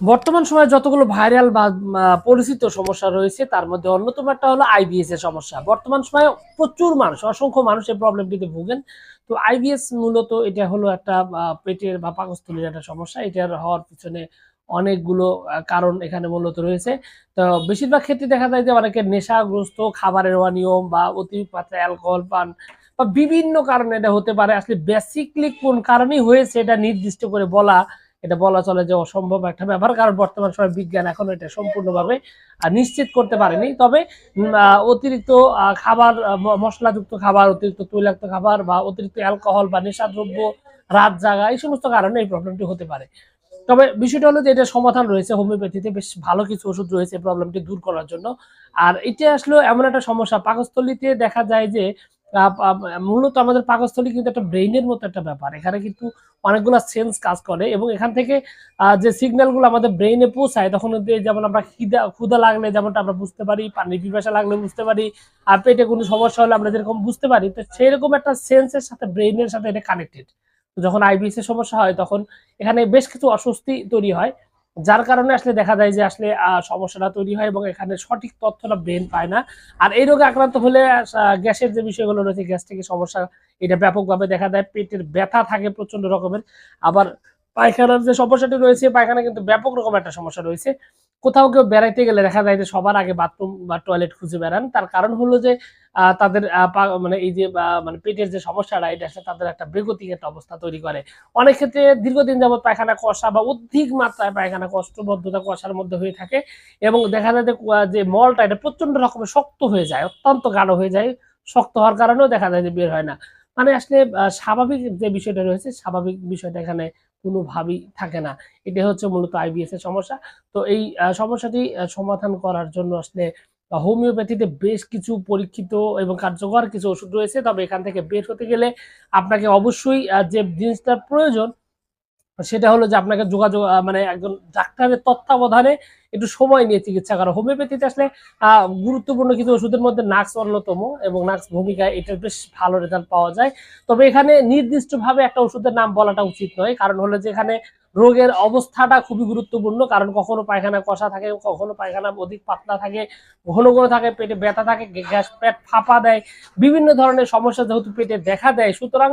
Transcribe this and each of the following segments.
বর্তমান সময়ে যতগুলো ভাইরাল বা পরিচিত সমস্যা রয়েছে তার মধ্যে অন্যতম একটা হলো আইবিএস এর সমস্যা। বর্তমান সময়ে প্রচুর মানুষ, অসংখ্য মানুষ এই প্রবলেমটিতে ভোগেন। তো আইবিএস মূলত এটা হলো একটা পেটের বা পাকস্থলীর একটা সমস্যা। এটার হওয়ার পিছনে অনেকগুলো কারণ এখানে মূলত রয়েছে। তো বেশিরভাগ ক্ষেত্রে দেখা যায় যে অনেকে নেশাগ্রস্ত, খাবারের অনিয়ম বা অতিরিক্ত মাত্রায় অ্যালকোহল পান বা বিভিন্ন কারণে এটা হতে পারে। আসলে বেসিক্যালি কোন কারণেই হয়েছে এটা নির্দিষ্ট করে বলা, এটা বলা চলে যে অসম্ভব একটা ব্যাপার, কারণ বর্তমান সময় বিজ্ঞান এখন এটা সম্পূর্ণভাবে নিশ্চিত করতে পারেনি। তবে অতিরিক্ত খাবার, মশলাযুক্ত খাবার, অতিরিক্ত তৈলাক্ত খাবার বা অতিরিক্ত অ্যালকোহল বা নেশাদ্রব্য, রাত জাগা, এই সমস্ত কারণে এই প্রবলেমটি হতে পারে। তবে বিষয়টা হলো যে এটা সমাধান রয়েছে হোমিওপ্যাথিতে, বেশ ভালো কিছু ওষুধ রয়েছে প্রবলেমটি দূর করার জন্য। আর এটা আসলে এমন একটা সমস্যা, পাকস্থলীতে দেখা যায় যে মূলত আমাদের পাকস্থলী কিন্তু একটা ব্রেইনের মতো একটা ব্যাপার। এখানে কিন্তু অনেকগুলা সেন্স কাজ করে এবং এখান থেকে যে সিগন্যাল গুলো আমাদের ব্রেইনে পৌঁছায় তখন যেমন আমরা ক্ষুধা লাগলে যেমনটা আমরা বুঝতে পারি, পানির পিপাসা লাগলে বুঝতে পারি, আর পেটে কোনো সমস্যা হলে আমরা যেরকম বুঝতে পারি, তো সেরকম একটা সেন্সের সাথে ব্রেইনের সাথে এটা কানেক্টেড। যখন আইবিএস এর সমস্যা হয় তখন এখানে বেশ কিছু অস্বস্তি তৈরি হয়, যার কারণে আসলে দেখা যায় যে আসলে সমস্যাটা তৈরি হয় এবং এখানে সঠিক তথ্যটা ব্রেন পায় না। আর এই রোগে আক্রান্ত হলে গ্যাসের যে বিষয়গুলো রয়েছে, গ্যাস্ট্রিকের সমস্যা এটা ব্যাপকভাবে দেখা দেয়, পেটের ব্যথা থাকে প্রচন্ড রকমের। আবার পায়খানার যে সমস্যাটি রয়েছে, পায়খানা কিন্তু ব্যাপক রকম একটা সমস্যা রয়েছে। কোথাও কেউ বেড়াইতে গেলে দেখা যায় যে সবার আগে বাথরুম বা টয়লেট খুঁজে বেড়ান, তার কারণ হলো যে তাদের মানে এই যে মানে পেটের যে সমস্যাটা, এটা আসলে তাদের একটা বেগতিক একটা অবস্থা তৈরি করে। অনেক ক্ষেত্রে দীর্ঘদিন যাবত পায়খানা কষা বা অধিক মাত্রায় পায়খানা কষ্টবদ্ধতা কষার মধ্যে হয়ে থাকে এবং দেখা যায় যে যে মলটা এটা প্রচন্ড রকমের শক্ত হয়ে যায়, অত্যন্ত গাঢ় হয়ে যায়। শক্ত হওয়ার কারণেও দেখা যায় যে বের হয় না। মানে আসলে স্বাভাবিক যে বিষয়টা রয়েছে, স্বাভাবিক বিষয়টা এখানে কোনোভাবেই থাকে না। এটা হচ্ছে মূলত আইবিএস এর সমস্যা। তো এই সমস্যাটি সমাধান করার জন্য আসলে হোমিওপ্যাথিতে বেশ কিছু পরীক্ষিত এবং কার্যকর কিছু ওষুধ রয়েছে। তবে এখান থেকে বের হতে গেলে আপনাকে অবশ্যই যে জিনিসটার প্রয়োজন সেটা হলো যে আপনাকে যোগাযোগ মানে একজন ডাক্তারের তত্ত্বাবধানে একটু সময় নিয়ে চিকিৎসা করা। হোমিওপ্যাথিতে আসলে গুরুত্বপূর্ণ কিছু ওষুধের মধ্যে নাক্স অন্যতম এবং নাক্স ভূমিকা এটার বেশ ভালো রেজাল্ট পাওয়া যায়। তবে এখানে নির্দিষ্টভাবে একটা ওষুধের নাম বলাটা উচিত নয়। কারণ হলো যে এখানে রোগের অবস্থাটা খুবই গুরুত্বপূর্ণ। কারণ কখনো পায়খানা কষা থাকে, কখনো পায়খানা অধিক পাতলা থাকে, ঘন, ঘন থাকে, পেটে ব্যথা থাকে, গ্যাস, পেট ফাঁপা দেয়। বিভিন্ন ধরনের সমস্যা যেহেতু পেটে দেখা দেয়, সুতরাং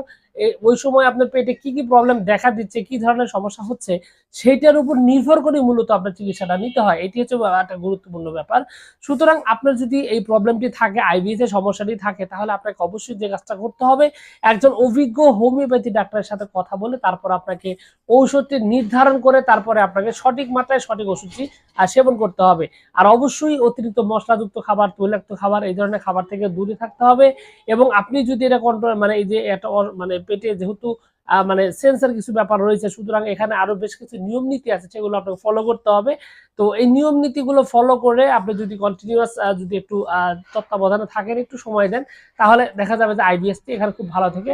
ওই সময় আপনার পেটে কি প্রবলেম দেখা দিচ্ছে, কি ধরনের সমস্যা হচ্ছে, সেইটার উপর নির্ভর করে মূলত আপনার চিকিৎসাটা নিতে হয়। এটি হচ্ছে একটা গুরুত্বপূর্ণ ব্যাপার। সুতরাং আপনার যদি এই প্রবলেমটি থাকে, আইবিএস এর সমস্যাটি থাকে, তাহলে আপনাকে অবশ্যই যে কাজটা করতে হবে, একজন অভিজ্ঞ হোমিওপ্যাথি ডাক্তারের সাথে কথা বলে তারপর আপনাকে ঔষধটি নির্ধারণ করে তারপরে আপনাকে সঠিক মাত্রায় সঠিক ওষুধটি সেবন করতে হবে। আর অবশ্যই অতিরিক্ত মশলাযুক্ত খাবার, তৈলাক্ত খাবার, এই ধরনের খাবার থেকে দূরে থাকতে হবে। এবং আপনি যদি এটা কন্ট্রোল, মানে এই যে এটা মানে পেটে যেহেতু মানে সেন্সর কিছু ব্যাপার রয়েছে, সুতরাং এখানে আরো বেশ কিছু নিয়ম নীতি আছে, সেগুলো আপনাকে ফলো করতে হবে। তো এই নিয়ম নীতিগুলো ফলো করে আপনি যদি কন্টিনিউয়াস যদি একটু তত্ত্বাবধানে থাকেন, একটু সময় দেন, তাহলে দেখা যাবে যে আইবিএসটি এখানে খুব ভালো থেকে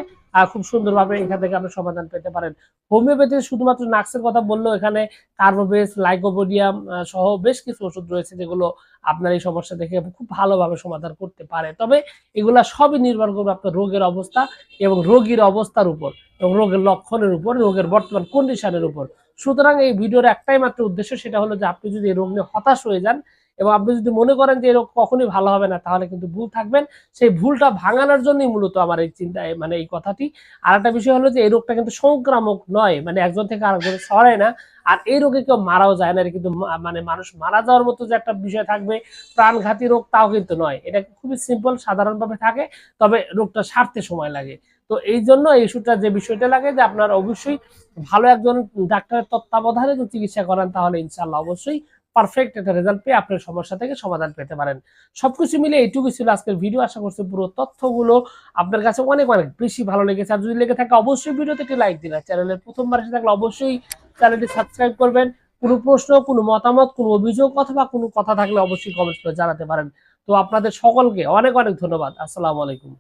খুব সুন্দরভাবে এখান থেকে আপনি সমাধান পেতে পারেন। হোমিওপ্যাথি শুধুমাত্র নাক্সের কথা বললেও এখানে কার্বোবেস, লাইকোপোডিয়াম সহ বেশ কিছু ওষুধ রয়েছে যেগুলো আপনার এই সমস্যা থেকে খুব ভালোভাবে সমাধান করতে পারে। তবে এগুলা সবই নির্ভর করবে আপনার রোগের অবস্থা এবং রোগীর অবস্থার উপর এবং রোগের লক্ষণের উপর, রোগের বর্তমান কন্ডিশনের উপর। সুতরাং এই ভিডিওর একটাই মাত্র উদ্দেশ্য, সেটা হলো যে আপনি যদি এই রোগ নিয়ে হতাশ হয়ে যান এবং আপনি যদি মনে করেন যে এই রোগ কখনোই ভালো হবে না, তাহলে কিন্তু ভুল থাকবেন। সেই ভুলটা ভাঙানোর জন্যই মূলত আমার এই চিন্তা, মানে এই কথাটি। আর একটা বিষয় হলো যে এই রোগটা কিন্তু সংক্রামক নয়, মানে একজন থেকে আরেকজনে ছড়ায় না। আর এই রোগে কেউ মারাও যায় না, এটা কিন্তু মানে মানুষ মারা যাওয়ার মতো যে একটা বিষয় থাকবে, প্রাণঘাতী রোগ, তাও কিন্তু নয়। এটা খুবই সিম্পল, সাধারণভাবে থাকে, তবে রোগটা সারতে সময় লাগে। তো এই জন্য এই ওষুধটা যে বিষয়টা লাগে যে আপনার অবশ্যই ভালো একজন ডাক্তারের তত্ত্বাবধানে যদি চিকিৎসা করেন, তাহলে ইনশাল্লাহ অবশ্যই পারফেক্ট একটা রেজাল্ট পেয়ে আপনার সমস্যা থেকে সমাধান পেতে পারেন। সবকিছু মিলে এইটুকুই ছিল আজকের ভিডিও। আশা করছি পুরো তথ্যগুলো আপনার কাছে অনেক অনেক বেশি ভালো লেগেছে। আর যদি লেগে থাকে অবশ্যই ভিডিওতে একটি লাইক দিন। চ্যানেলের প্রথমবার এসে থাকলে অবশ্যই চ্যানেলটি সাবস্ক্রাইব করবেন। কোনো প্রশ্ন, কোনো মতামত, কোনো অভিযোগ অথবা কোনো কথা থাকলে অবশ্যই কমেন্ট করে জানাতে পারেন। তো আপনাদের সকলকে অনেক অনেক ধন্যবাদ। আসসালামু আলাইকুম।